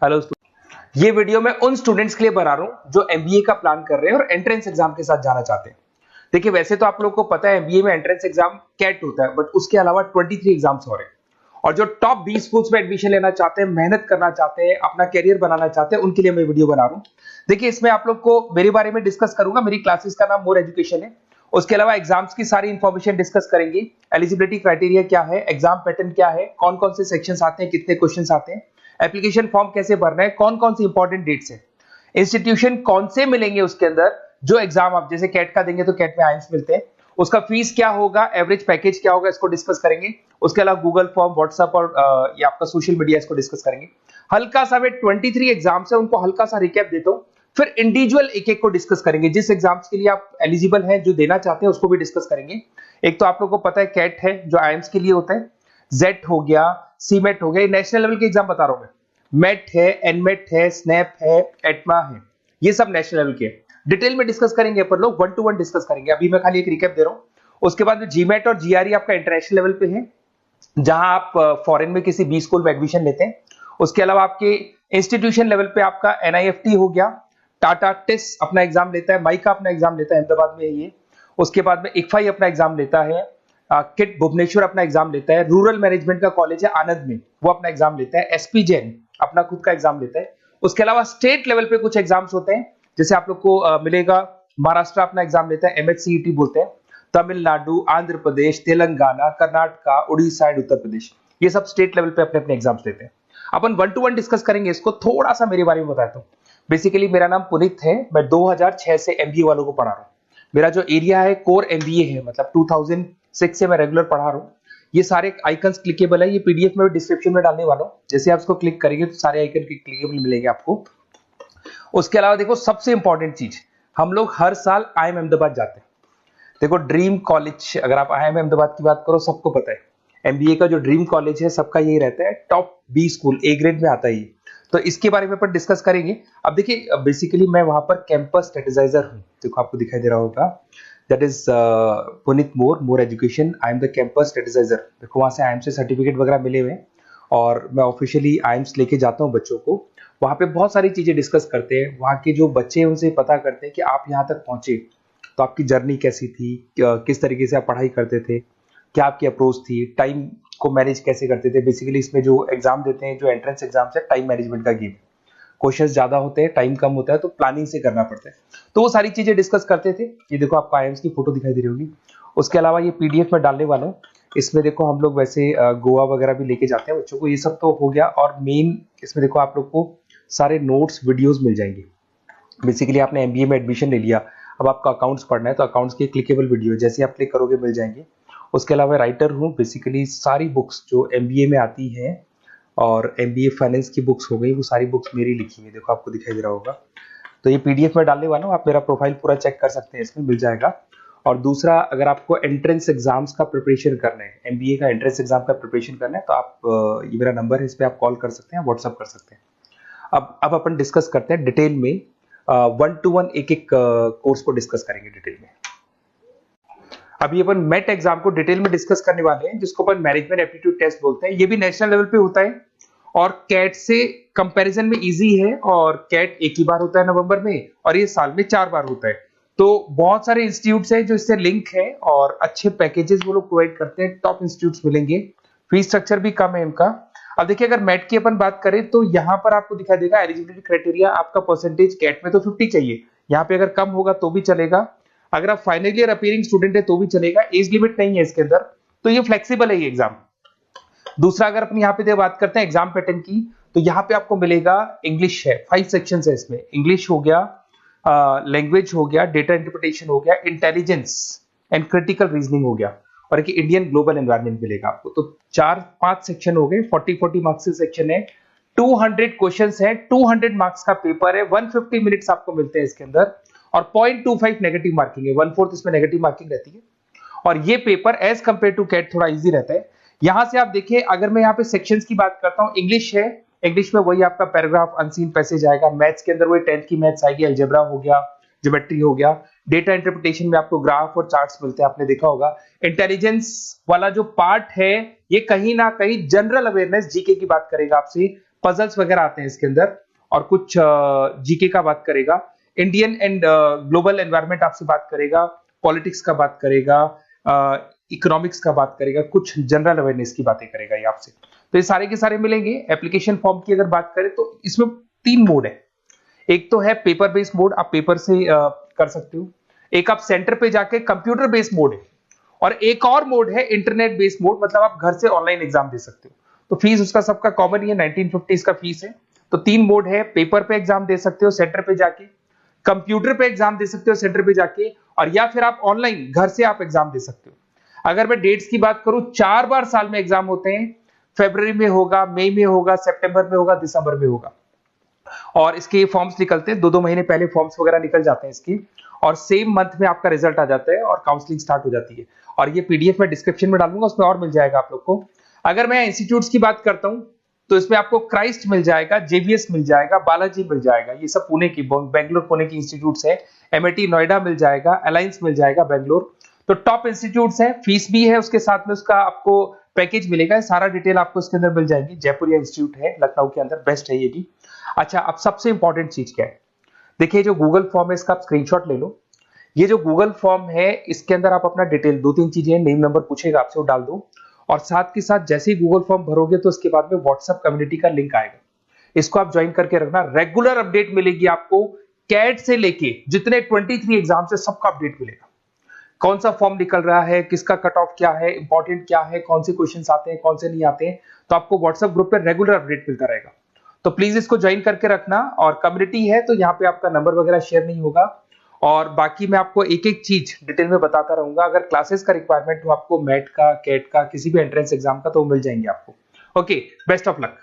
Hello, ये video मैं उन स्टूडेंट्स के लिए बना रहा हूं जो एमबीए का प्लान कर रहे हैं और एंट्रेंस एग्जाम के साथ जाना चाहते हैं। देखिए, वैसे तो आप लोगों को पता है एमबीए में एंट्रेंस एग्जाम कैट होता है, बट उसके अलावा 23 एग्जाम्स और हैं। और जो टॉप 20 स्कूल्स में एडमिशन लेना चाहते हैं, मेहनत करना चाहते हैं, अपना कैरियर बनाना चाहते हैं, उनके लिए मैं वीडियो बना रहा हूं। देखिए, इसमें आप लोग को मेरे बारे में डिस्कस करूंगा। मेरी क्लासेस का नाम मोर एजुकेशन है। उसके अलावा एग्जाम्स की सारी इंफॉर्मेशन डिस्कस करेंगे। एलिजिबिलिटी क्राइटेरिया क्या है, एग्जाम पैटर्न क्या है, कौन कौन से सेक्शंस आते हैं, कितने क्वेश्चंस आते हैं, एप्लीकेशन फॉर्म कैसे भरना है, कौन कौन सी इंपॉर्टेंट डेट्स है, इंस्टीट्यूशन कौन से मिलेंगे उसके अंदर, जो एग्जाम आप जैसे कैट का देंगे तो कैट में आइम्स मिलते हैं, उसका फीस क्या होगा, एवरेज पैकेज क्या होगा, इसको डिस्कस करेंगे। उसके अलावा गूगल फॉर्म, व्हाट्सएप और ये आपका सोशल मीडिया, इसको डिस्कस करेंगे। हल्का सा मैं 23 एग्जाम्स है उनको हल्का सा रिकैप देता हूं, फिर इंडिविजुअल एक एक को डिस्कस करेंगे। जिस एग्जाम्स के लिए आप एलिजिबल हैं, जो देना चाहते हैं, उसको भी डिस्कस करेंगे। एक तो आप लोगों को पता है कैट है जो आइम्स के लिए होता है, जेट हो गया, सीमेट हो गया, नेशनल लेवल के एग्जाम बता रहा हूं मैं। मेट है, एनमेट है, स्नैप है, एटमा है, ये सब नेशनल लेवल के। डिटेल में डिस्कस करेंगे अपन लोग, 1 to 1 डिस्कस करेंगे। अभी मैं खाली एक रिकैप दे रहा हूं। उसके बाद में जीमेट और जीआरई आपका इंटरनेशनल लेवल पे है, जहां आप फॉरेन में किसी बी स्कूल में एडमिशन लेते हैं। उसके अलावा आपके इंस्टीट्यूशन लेवल पे आपका एनआईएफटी हो गया, टाटा टेस्ट अपना एग्जाम लेता है, माइका अपना एग्जाम लेता है अहमदाबाद में ये। उसके बाद में इक्फाई अपना एग्जाम लेता है, किट भुवनेश्वर अपना एग्जाम लेता है, रूरल मैनेजमेंट का कॉलेज है आनंद में, वो अपना एग्जाम लेता है, एसपी जैन अपना खुद का एग्जाम लेता है। उसके अलावा स्टेट लेवल पे कुछ एग्जाम्स होते हैं, जैसे आप लोग को मिलेगा महाराष्ट्र अपना एग्जाम लेता है, एमएचसीईटी बोलते हैं, तमिलनाडु, आंध्र प्रदेश, तेलंगाना, कर्नाटका, उड़ीसा एंड उत्तर प्रदेश, ये सब स्टेट लेवल पे अपने अपने एग्जाम्स लेते हैं। अपन 1 to 1 डिस्कस करेंगे इसको। थोड़ा सा मेरे बारे में बताता हूँ। बेसिकली मेरा नाम पुनीत है, मैं 2006 से एमबीए वालों को पढ़ा रहा हूँ। मेरा जो एरिया है कोर एमबीए है, मतलब 2006 से मैं रेगुलर पढ़ा रहा हूँ। ये सारे आइकन्स क्लिकेबल है, ये पीडीएफ में डिस्क्रिप्शन में डालने वाला हूँ। जैसे आप इसको क्लिक करेंगे तो सारे आइकन क्लिकेबल मिलेंगे आपको। उसके अलावा देखो, सबसे इंपॉर्टेंट चीज, हम लोग हर साल आईएम अहमदाबाद जाते हैं। देखो, ड्रीम कॉलेज, अगर आप आईएम अहमदाबाद की बात करो, सबको पता है एमबीए का जो ड्रीम कॉलेज है सबका यही रहता है, top B school, A grade में आता है ये। तो इसके बारे में अपन डिस्कस करेंगे। अब देखिए, बेसिकली मैं वहां पर कैंपस स्ट्रेटेजाइजर हूँ। देखो, आपको दिखाई दे रहा होगा, that is Puneet more education, I am the campus strategiser. देखो, वहां से आईएम से सर्टिफिकेट वगैरह मिले हुए हैं और मैं ऑफिशियली आईएम्स लेके जाता हूँ बच्चों को। वहां पे बहुत सारी चीजें डिस्कस करते हैं, वहां के जो बच्चे हैं उनसे पता करते हैं कि आप यहाँ तक पहुंचे तो आपकी जर्नी कैसी थी, किस तरीके से आप पढ़ाई करते थे, क्या आपकी अप्रोच थी, टाइम को मैनेज कैसे करते थे। बेसिकली इसमें जो एग्जाम देते हैं, जो एंट्रेंस एग्जाम है, टाइम मैनेजमेंट का गेम। क्वेश्चंस ज्यादा होते हैं, टाइम कम होता है, तो प्लानिंग से करना पड़ता है। तो वो सारी चीजें डिस्कस करते थे। ये देखो, आपको आईएम्स की फोटो दिखाई दे रही होगी। उसके अलावा ये पीडीएफ में डालने वाला हूँ। इसमें देखो, हम लोग वैसे गोवा वगैरह भी लेके जाते हैं बच्चों को। ये सब तो हो गया। और मेन इसमें देखो, आप लोग को सारे नोट्स, वीडियोस मिल जाएंगे। बेसिकली आपने एमबीए में एडमिशन ले लिया, अब आपका अकाउंट्स पढ़ना है, तो अकाउंट्स की क्लिकेबल वीडियो जैसे आप क्लिक करोगे मिल जाएंगे। उसके अलावा राइटर हूँ, बेसिकली सारी बुक्स जो एमबीए में आती हैं और एमबीए फाइनेंस की बुक्स हो गई, वो सारी बुक्स मेरी लिखी है। देखो, आपको दिखाई दे रहा होगा। तो ये पीडीएफ में डालने वाला हूँ, आप मेरा प्रोफाइल पूरा चेक कर सकते हैं, इसमें मिल जाएगा। और दूसरा, अगर आपको एंट्रेंस एग्जाम्स का प्रिपरेशन करना है, एमबीए का एंट्रेंस एग्जाम का प्रिपरेशन करना है, तो आप ये मेरा नंबर है, इस पर आप कॉल कर सकते हैं, व्हाट्सअप कर सकते हैं। अब अपन डिस्कस करते हैं डिटेल में। 1 to 1 एक एक कोर्स को डिस्कस करेंगे डिटेल में। अभी अपन मेट एग्जाम को डिटेल में डिस्कस करने वाले हैं, जिसको अपन मैनेजमेंट एप्टीट्यूड टेस्ट बोलते हैं। ये भी नेशनल लेवल पे होता है और कैट से कंपैरिजन में इजी है। और कैट एक ही बार होता है नवंबर में, और ये साल में 4 बार होता है। तो बहुत सारे इंस्टीट्यूट्स हैं जो इससे लिंक है और अच्छे पैकेजेस वो लोग प्रोवाइड करते हैं, टॉप इंस्टीट्यूट्स मिलेंगे। फीस स्ट्रक्चर भी कम है इनका। अब देखिए, अगर मैट की अपन बात करें तो यहाँ पर आपको दिखाई देगा एलिजिबिलिटी क्राइटेरिया, आपका परसेंटेज कैट में तो 50 चाहिए। यहाँ पे अगर कम होगा तो भी चलेगा, अगर आप फाइनल ईयर अपीयरिंग स्टूडेंट है तो भी चलेगा। एज लिमिट नहीं है इसके अंदर, तो ये फ्लेक्सिबल है ये एग्जाम। दूसरा, अगर अपन यहाँ पे बात करते हैं एग्जाम पैटर्न की, तो यहाँ पे आपको मिलेगा इंग्लिश है, 5 सेक्शन है इसमें। इंग्लिश हो गया, लैंग्वेज हो गया, डेटा इंटरप्रिटेशन हो गया, इंटेलिजेंस एंड क्रिटिकल रीजनिंग हो गया, और एक इंडियन ग्लोबल एनवायरनमेंट मिलेगा आपको। तो 4-5 सेक्शन हो गए, 40-40 मार्क्स के सेक्शन है, 200 क्वेश्चंस है, 200 मार्क्स का पेपर है, 150 मिनट्स आपको मिलते हैं इसके अंदर, और 0.25 नेगेटिव मार्किंग है, 1/4 इसमें नेगेटिव मार्किंग रहती है। और ये paper as compare to CAT थोड़ा इजी रहता है। यहां से आप देखिए, अगर मैं यहाँ पे सेक्शंस की बात करता हूँ, इंग्लिश है, इंग्लिश में वही आपका पैराग्राफ, अनसीन पैसेज आएगा। मैथ्स के अंदर वही 10th की मैथ्स आएगी, अलजेब्रा हो गया, ज्योमेट्री हो गया। डेटा इंटरप्रिटेशन में आपको ग्राफ और चार्ट्स मिलते हैं, आपने देखा होगा। इंटेलिजेंस वाला जो पार्ट है, ये कहीं ना कहीं जनरल अवेयरनेस, जीके की बात करेगा आपसे, पजल्स वगैरह आते हैं इसके अंदर, और कुछ जीके का बात करेगा, इंडियन एंड ग्लोबल एनवायरनमेंट आपसे बात करेगा, पॉलिटिक्स का बात करेगा, इकोनॉमिक्स का बात करेगा, कुछ जनरल अवेयरनेस की बातें करेगा ये आपसे। तो ये सारे के सारे मिलेंगे। एप्लीकेशन फॉर्म की अगर बात करें तो इसमें 3 मोड है। एक तो है पेपर बेस्ड मोड, आप पेपर से कर सकते हो। एक आप सेंटर पे जाके कंप्यूटर बेस्ड मोड है, और एक और मोड है इंटरनेट बेस्ड मोड, मतलब आप घर से ऑनलाइन एग्जाम दे सकते हो। तो फीस उसका सबका कॉमन ही है, 1950 का फीस है। तो 3 मोड है, पेपर पे एग्जाम दे सकते हो सेंटर पे जाके, कंप्यूटर पे एग्जाम दे सकते हो सेंटर पे जाके, और या फिर आप ऑनलाइन घर से आप एग्जाम दे सकते हो। अगर मैं डेट्स की बात करूं, 4 बार साल में एग्जाम होते हैं। फरवरी में होगा, मई में होगा, सितंबर में होगा, दिसंबर में होगा। और इसके फॉर्म्स निकलते हैं 2-2 महीने पहले, फॉर्म्स वगैरह निकल जाते हैं इसकी, और सेम मंथ में आपका रिजल्ट आ जाता है और काउंसलिंग स्टार्ट हो जाती है। और ये पीडीएफ मैं डिस्क्रिप्शन में डालूंगा, उसमें और मिल जाएगा आप लोग को। अगर मैं इंस्टीट्यूट्स की बात करता हूं तो इसमें आपको क्राइस्ट मिल जाएगा, जेवीएस मिल जाएगा, बालाजी मिल जाएगा, ये सब पुणे की, बेंगलोर पुणे की इंस्टीट्यूट्स है। एमआईटी नोएडा मिल जाएगा, अलायंस मिल जाएगा बेंगलोर। तो टॉप इंस्टीट्यूट्स है, फीस भी है, उसके साथ में उसका आपको पैकेज मिलेगा, सारा डिटेल आपको इसके अंदर मिल जाएगी। जयपुरिया इंस्टीट्यूट है लखनऊ के अंदर, बेस्ट है ये भी। अच्छा, अब सबसे इंपॉर्टेंट चीज क्या है, देखिए जो गूगल फॉर्म है इसका आप स्क्रीनशॉट ले लो। ये जो गूगल फॉर्म है इसके अंदर आप अपना डिटेल 2-3 चीजें, नेम नंबर पूछेगा आपसे, वो डाल दो। और साथ के साथ जैसे ही गूगल फॉर्म भरोगे तो उसके बाद में व्हाट्सएप कम्युनिटी का लिंक आएगा, इसको आप ज्वाइन करके रखना। रेगुलर अपडेट मिलेगी आपको, कैट से लेके जितने 23 एग्जाम से सबका अपडेट मिलेगा। कौन सा फॉर्म निकल रहा है, किसका कट ऑफ क्या है, इंपॉर्टेंट क्या है, कौन से क्वेश्चंस आते हैं, कौन से नहीं आते हैं, तो आपको व्हाट्सएप ग्रुप पे रेगुलर अपडेट मिलता रहेगा। तो प्लीज इसको ज्वाइन करके रखना। और कम्युनिटी है तो यहाँ पे आपका नंबर वगैरह शेयर नहीं होगा, और बाकी मैं आपको एक एक चीज डिटेल में बताता रहूंगा। अगर क्लासेस का रिक्वायरमेंट हो आपको, मैट का, कैट का, किसी भी एंट्रेंस एग्जाम का, तो मिल जाएंगे आपको। Okay, best of luck.